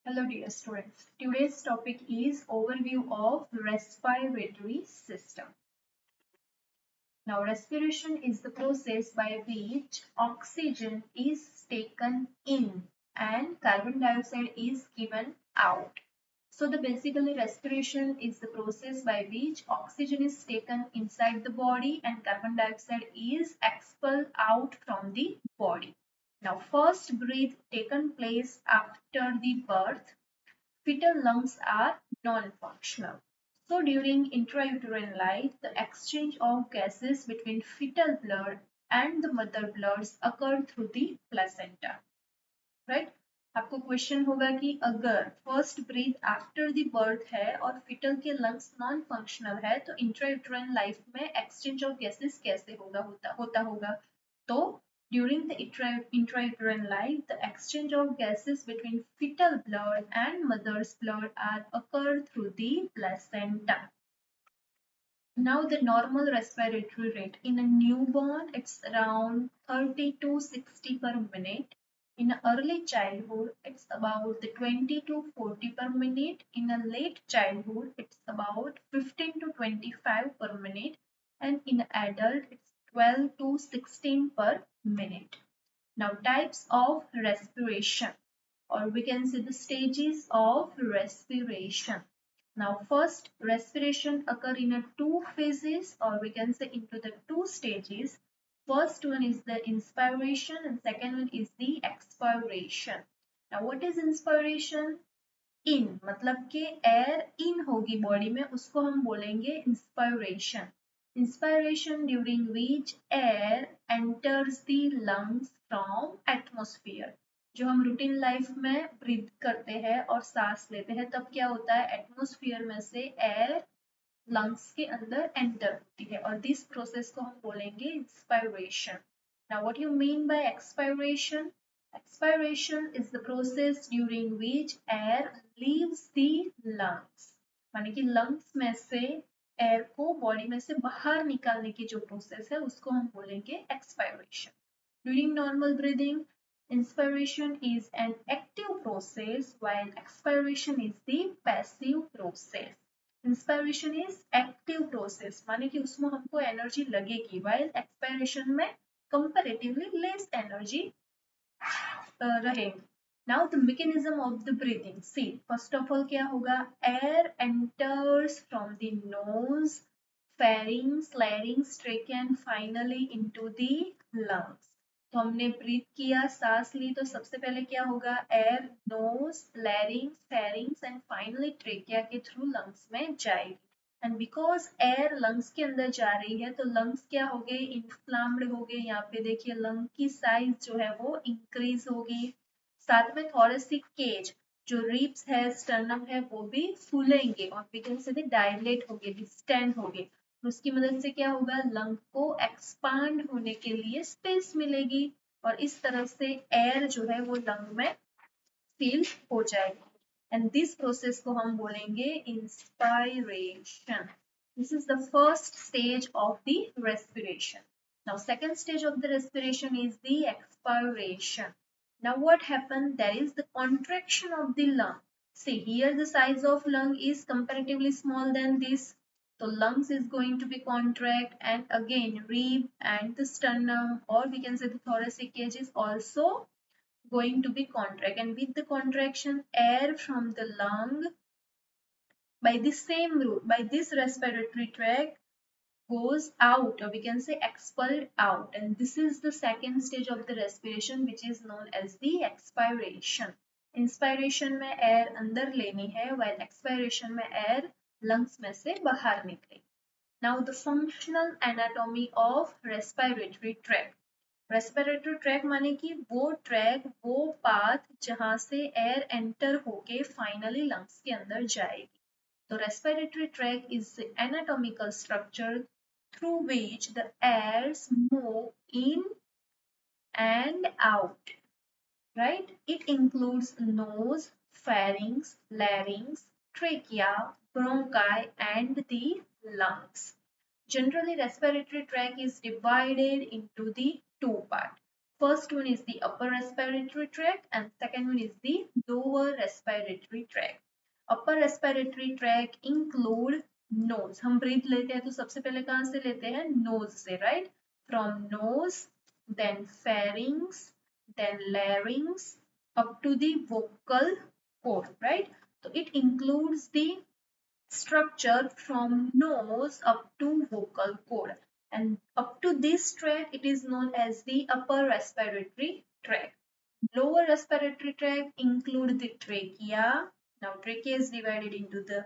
Hello dear students. Today's topic is overview of respiratory system. Now respiration is the process by which oxygen is taken in and carbon dioxide is given out. So the basically respiration is the process by which oxygen is taken inside the body and carbon dioxide is expelled out from the body. Now first breath taken place after the birth. Fetal lungs are non-functional. So during intrauterine life, the exchange of gases between fetal blood and the mother bloods occur through the placenta. Right? आपको question होगा कि अगर first breath after the birth है और fetal के lungs non functional है तो intrauterine life में एक्सचेंज ऑफ गैसेस कैसे होता होगा तो during the intrauterine life, the exchange of gases between fetal blood and mother's blood are occur through the placenta. Now the normal respiratory rate in a newborn it's around 30 to 60 per minute. In early childhood it's about the 20 to 40 per minute. In a late childhood it's about 15 to 25 per minute and in adult it's 12 to 16 per minute. Now types of respiration or we can see the stages of respiration. Now first respiration occur in a two phases or we can say into the two stages. First one is the inspiration and second one is the expiration. Now what is inspiration? In मतलब कि air in होगी body में उसको हम बोलेंगे inspiration. Inspiration during which air enters the lungs from atmosphere. जो हम routine life में ब्रीथ करते हैं और सांस लेते हैं तब क्या होता है एटमॉस्फेयर में से एयर लंग्स के अंदर एंटर होती है और दिस प्रोसेस को हम बोलेंगे inspiration. Now what you mean by expiration? Expiration is the process during which air leaves the lungs. माने कि lungs में से air को body में से बाहर निकालने की जो process है उसको हम बोलेंगे expiration. During normal breathing, inspiration is an active process while expiration is the passive process. Inspiration is active process माने कि उसमें हमको energy लगेगी while expiration में comparatively less energy रहेंगे. Now the mechanism of the breathing. See, first of all क्या होगा? Air enters from the nose, pharynx, larynx, trachea and finally into the lungs. तो हमने ब्रीथ किया, सांस ली तो सबसे पहले क्या होगा? Air nose, larynx, pharynx and finally trachea के थ्रू लंग्स में जाएगी. एंड बिकॉज एयर लंग्स के अंदर जा रही है तो लंग्स क्या हो गए? इन्फ्लाम्ड हो गए. यहाँ पे देखिए लंग की साइज जो है वो इंक्रीज होगी. साथ में थोरेसिक केज जो रिब्स है, स्टर्नम है वो भी फूलेंगे और वी कैन से डायलेट होंगे, डिस्टेंड होंगे. उसकी मदद से क्या होगा? लंग को एक्सपांड होने के लिए स्पेस मिलेगी और इस तरह से एयर जो है वो लंग में फिल हो जाएगी. एंड दिस प्रोसेस को हम बोलेंगे inspiration. This is the first stage of the respiration. Now second stage of the respiration is the expiration. Now what happened? There is the contraction of the lung. See here the size of lung is comparatively small than this. So lungs is going to be contract and again rib and the sternum or we can say the thoracic cage is also going to be contract and with the contraction air from the lung by the same route by this respiratory tract goes out or we can say expelled out and this is the second stage of the respiration which is known as the expiration. Inspiration में air अंदर लेनी है while expiration में air lungs में से बाहर निकले. Now the functional anatomy of respiratory tract. Respiratory tract माने कि वो ट्रैक वो पाथ जहां से एयर एंटर होके फाइनली लंग्स के अंदर जाएगी. तो respiratory tract is the anatomical structure through which the airs move in and out. Right? It includes nose, pharynx, larynx, trachea, bronchi, and the lungs. Generally, respiratory tract is divided into the two parts. First one is the upper respiratory tract and second one is the lower respiratory tract. Upper respiratory tract include nose. हम breathe लेते हैं तो सबसे पहले कहाँ से लेते हैं? Nose से, right? From nose, then pharynx, then larynx, up to the vocal cord, right? So it includes the structure from nose up to vocal cord, and up to this tract it is known as the upper respiratory tract. Lower respiratory tract include the trachea. Now trachea is divided into the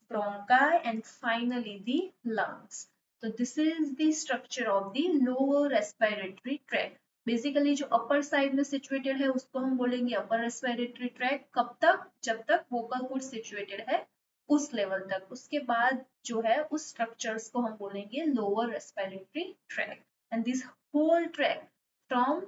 bronchi and finally the lungs. So this is the structure of the lower respiratory tract. Basically जो upper side में situated है उसको हम बोलेंगे upper respiratory tract. कब तक? जब तक वोकल कॉर्ड सिचुएटेड है उस लेवल तक. उसके बाद जो है उस स्ट्रक्चर्स को हम बोलेंगे lower respiratory tract. And this whole tract from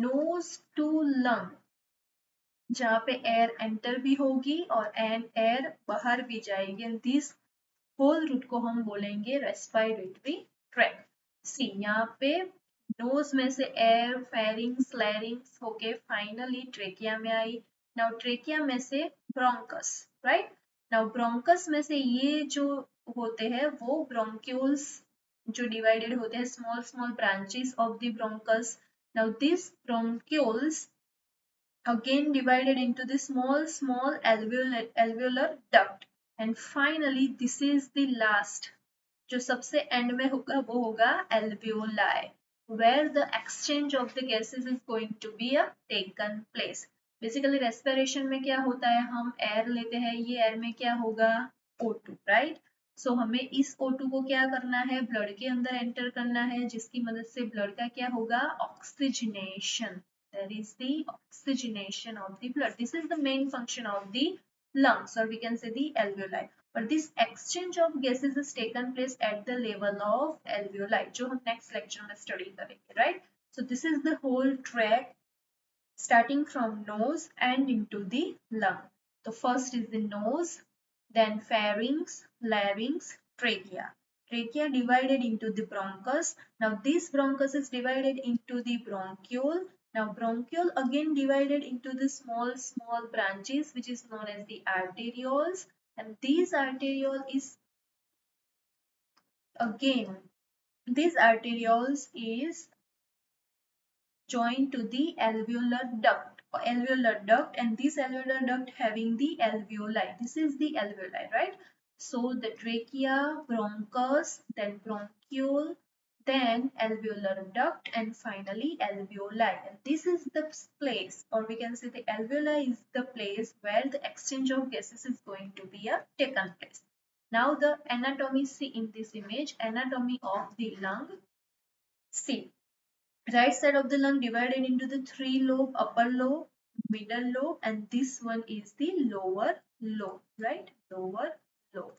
nose to lung, जहाँ पे एयर एंटर भी होगी और एयर बाहर भी जाएगी, एंड दिस होल रूट को हम बोलेंगे रेस्पिरेटरी ट्रैक. सी यहाँ पे नोज में से एयर फेरिंग्स लैरिंग्स होके फाइनली ट्रेकिया में आई. नाउ ट्रेकिया में से ब्रोंकस, राइट. नाउ ब्रोंकस में से ये जो होते हैं वो ब्रोंक्यूल्स जो डिवाइडेड होते हैं, small small branches of the bronchus. Now this bronchioles again divided into the small alveolar duct, and finally this is the last, जो सबसे एंड में होगा वो होगा alveoli, where the exchange of the gases is going to be a taken place. Basically respiration में क्या होता है, हम एयर लेते हैं, ये एयर में क्या होगा, O2, राइट. सो हमें इस O2 को क्या करना है, ब्लड के अंदर एंटर करना है, जिसकी मदद से ब्लड का क्या होगा, oxygenation. There is the oxygenation of the blood. This is the main function of the lungs, or we can say the alveoli. But this exchange of gases is taken place at the level of alveoli, जो हम next lecture में study करेंगे, right? So this is the whole track starting from nose and into the lung. So first is the nose, then pharynx, larynx, trachea. Trachea divided into the bronchus. Now this bronchus is divided into the bronchiole. Now bronchiole again divided into the small branches which is known as the arterioles, and these arteriole is again, these arterioles is joined to the alveolar duct, and this alveolar duct having the alveoli. This is the alveoli, right? So the trachea, bronchus, then bronchiole, then alveolar duct, and finally alveoli. And this is the place, or we can say the alveoli is the place where the exchange of gases is going to be taken place. Now the anatomy, see in this image, anatomy of the lung. See, right side of the lung divided into the three lobe, upper lobe, middle lobe, and this one is the lower lobe, right? Lower lobe.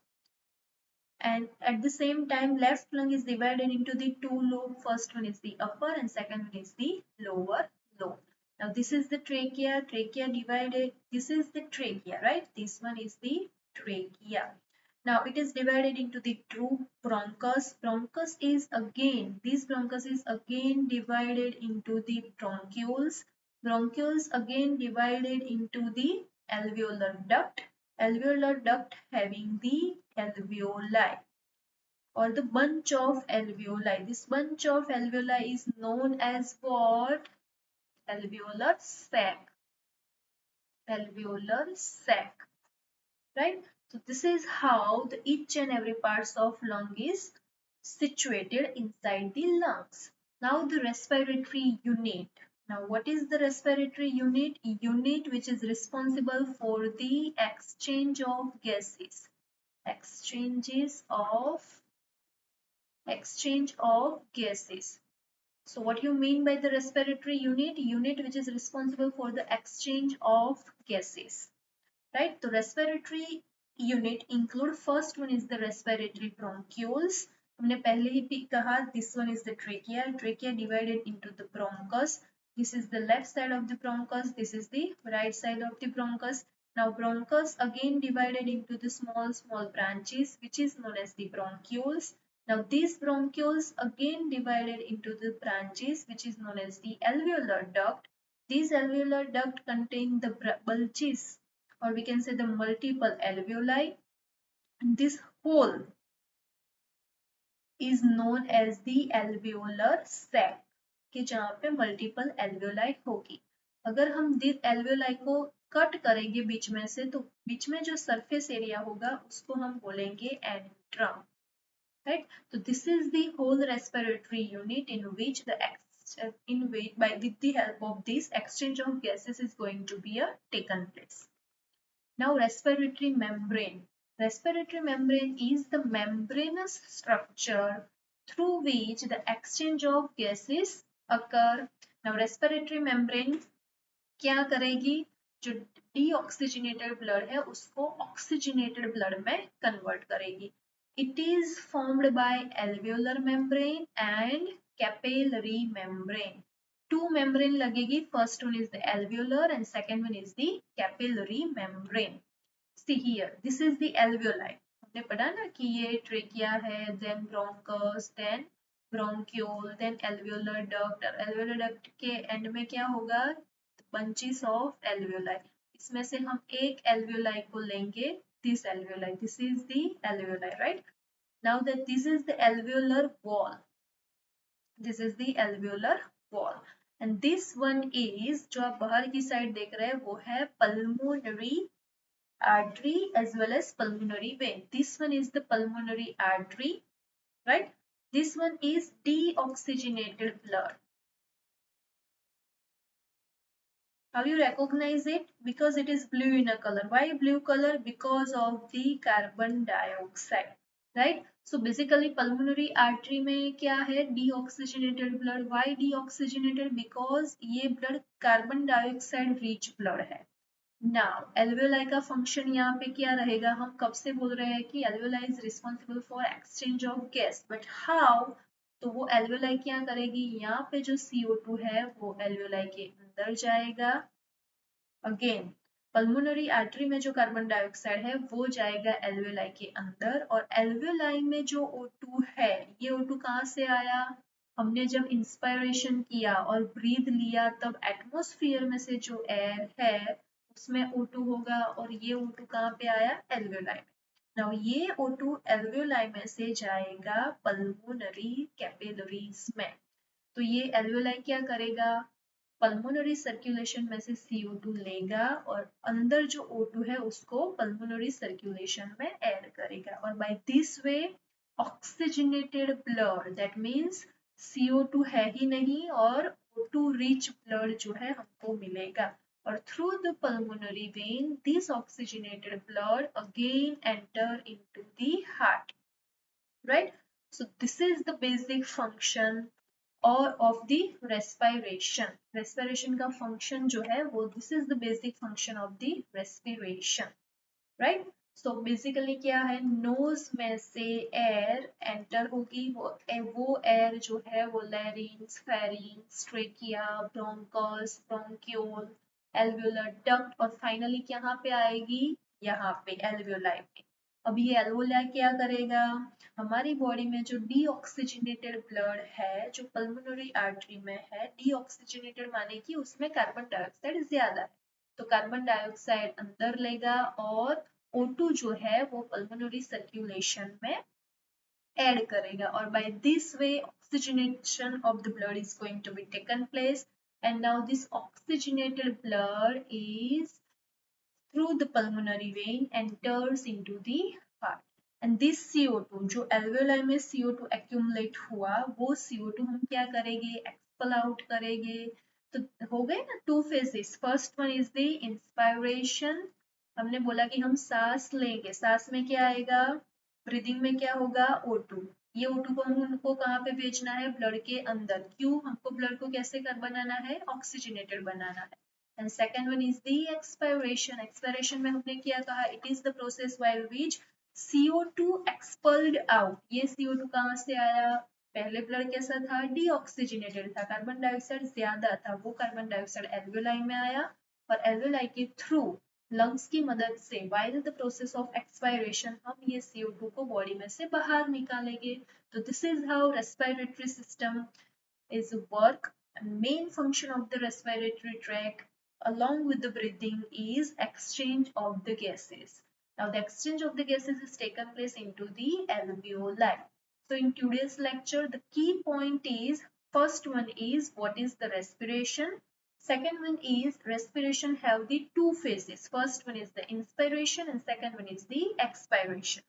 And at the same time, left lung is divided into the two lobe. First one is the upper and second one is the lower lobe. Now this is the trachea, trachea divided, this is the trachea, right? This one is the trachea. Now it is divided into the two bronchus. Bronchus is again, this bronchus is again divided into the bronchioles. Bronchioles again divided into the alveolar duct. Alveolar duct having the alveoli, or the bunch of alveoli. This bunch of alveoli is known as what? Alveolar sac. Alveolar sac, right? So this is how the each and every parts of lung is situated inside the lungs. Now the respiratory unit. Now what is the respiratory unit? Unit which is responsible for the exchange of gases. Exchange of gases. So what you mean by the respiratory unit? Unit which is responsible for the exchange of gases. Right, the respiratory unit include, first one is the respiratory bronchioles. हमने पहले ही भी कहा, this one is the trachea. Trachea divided into the bronchus. This is the left side of the bronchus, this is the right side of the bronchus. Now bronchus again divided into the small branches which is known as the bronchioles. Now these bronchioles again divided into the branches which is known as the alveolar duct. These alveolar duct contain the bulges, or we can say the multiple alveoli, and this whole is known as the alveolar sac, कि जहाँ पे multiple alveoli होगी. अगर हम this alveoli को cut करेंगे बीच में से, तो बीच में जो सरफेस एरिया होगा उसको हम बोलेंगे antrum. Right? So this is the whole respiratory unit in which with the help of this exchange of gases is going to be taken place. Now respiratory membrane. Respiratory membrane is the membranous structure through which the exchange of gases occur. Now respiratory membrane क्या करेगी? जो deoxygenated blood है उसको oxygenated blood में convert करेगी. It is formed by alveolar membrane and capillary membrane. Two membrane लगेगी. First one is the alveolar and second one is the capillary membrane. See here, this is the alveoli. हमने पढ़ा ना कि ये trachea है, then bronchus, then bronchiole, then alveolar duct. और alveolar duct के end में क्या होगा? Bunches of alveoli. इसमें से हम एक alveoli को लेंगे. This alveoli. This is the alveoli, right? Now that this is the alveolar wall. This is the alveolar wall. And this one is, जो आप बाहर की साइड देख रहे हैं, वो है pulmonary artery as well as pulmonary vein. This one is the pulmonary artery, right? This one is deoxygenated blood. How you recognize it? Because it is blue in a color. Why blue color? Because of the carbon dioxide, right? So basically pulmonary artery में क्या है? Deoxygenated blood. Why deoxygenated? Because ये blood carbon dioxide rich blood है. Now alveoli का function यहाँ पे क्या रहेगा? हम कब से बोल रहे हैं कि alveoli is responsible for exchange of gas, but how? तो वो alveoli क्या करेगी? यहाँ पे जो CO2 है वो alveoli के अंदर जाएगा. अगेन पल्मोनरी आर्टरी में जो कार्बन डाइऑक्साइड है वो जाएगा alveoli के अंदर, और alveoli में जो O2 है, ये O2 कहाँ से आया? हमने जब इंस्पायरेशन किया और ब्रीद लिया तब एटमॉस्फेयर में से जो एयर है उसमें O2 होगा, और ये O2 कहाँ पे आया? alveoli में. नाउ ये O2 alveoli में से जाएगा पल्मोनरी कैपिलरीज में. तो ये alveoli क्या करेगा? पल्मोनरी सर्कुलेशन में से CO2 लेगा और अंदर जो O2 है उसको पल्मोनरी सर्कुलेशन में ऐड करेगा, और by this way oxygenated blood, that means CO2 है ही नहीं और O2 रिच ब्लड जो है हमको मिलेगा. और through the pulmonary vein this oxygenated blood again enter into the heart, right? So this is the basic function और of the respiration. Respiration का function जो है वो this is the basic function of the respiration, right? So basically क्या है? nose में से air enter होगी, वो air जो है वो larynx, pharynx, trachea, bronchus, bronchiole, alveolar duct और finally यहाँ पे आएगी? यहाँ पे alveoli पे. अब ये alveoli क्या करेगा? हमारी बॉडी में जो डीऑक्सीजनेटेड ब्लड है जो पल्मोनरी आर्टरी में है, डीऑक्सीजनेटेड माने कि उसमें कार्बन डाइऑक्साइड ज्यादा है, तो कार्बन डाइऑक्साइड अंदर लेगा और O2 जो है वो पल्मोनरी सर्कुलेशन में ऐड करेगा, और by this way oxygenation of the blood is going to be taken place, and now this oxygenated blood is through the pulmonary vein enters into the heart. And this CO2 जो alveoli में CO2 accumulate हुआ, वो CO2 हम क्या करेंगे? expel out करेंगे. तो हो गए ना two phases. First one is the inspiration. हमने बोला कि हम सांस लेंगे, सांस में क्या आएगा? ब्रीदिंग में क्या होगा? O2. ये O2 को हमको कहाँ पे भेजना है? ब्लड के अंदर. क्यों? हमको ब्लड को कैसे कर बनाना है? ऑक्सीजनेटेड बनाना है. And second one is the expiration. Expiration में हमने क्या कहा? It is the process by which CO2 expelled out. ये CO2 कहाँ से आया? पहले ब्लड कैसा था? डीऑक्सीजनेटेड था, कार्बन डाइऑक्साइड ज्यादा था, वो कार्बन डाइऑक्साइड एल्वेओलाई में आया और एल्वेओलाई के थ्रू लंग्स की मदद से while the process of expiration हम ये CO2 को बॉडी में से बाहर निकालेंगे. तो this is how respiratory system is work. Main function of the respiratory tract along with the breathing is exchange of the gases. Now the exchange of the gases is taken place into the alveoli. So in today's lecture the key point is first one is what is the respiration. Second one is respiration have the two phases. First one is the inspiration and second one is the expiration.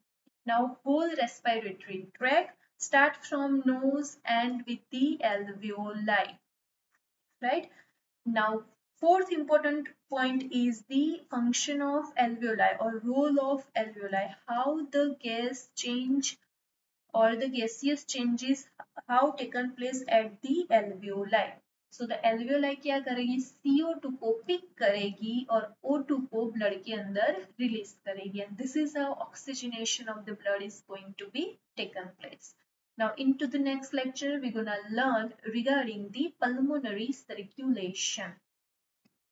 Now whole respiratory tract start from nose and with the alveoli, right? Now fourth important point is the function of alveoli or role of alveoli, how the gas change or the gaseous changes how taken place at the alveoli. So the alveoli क्या करेगी, CO2 को pick करेगी और O2 को blood के अंदर release करेगी, and this is how oxygenation of the blood is going to be taken place. Now into the next lecture we're gonna learn regarding the pulmonary circulation.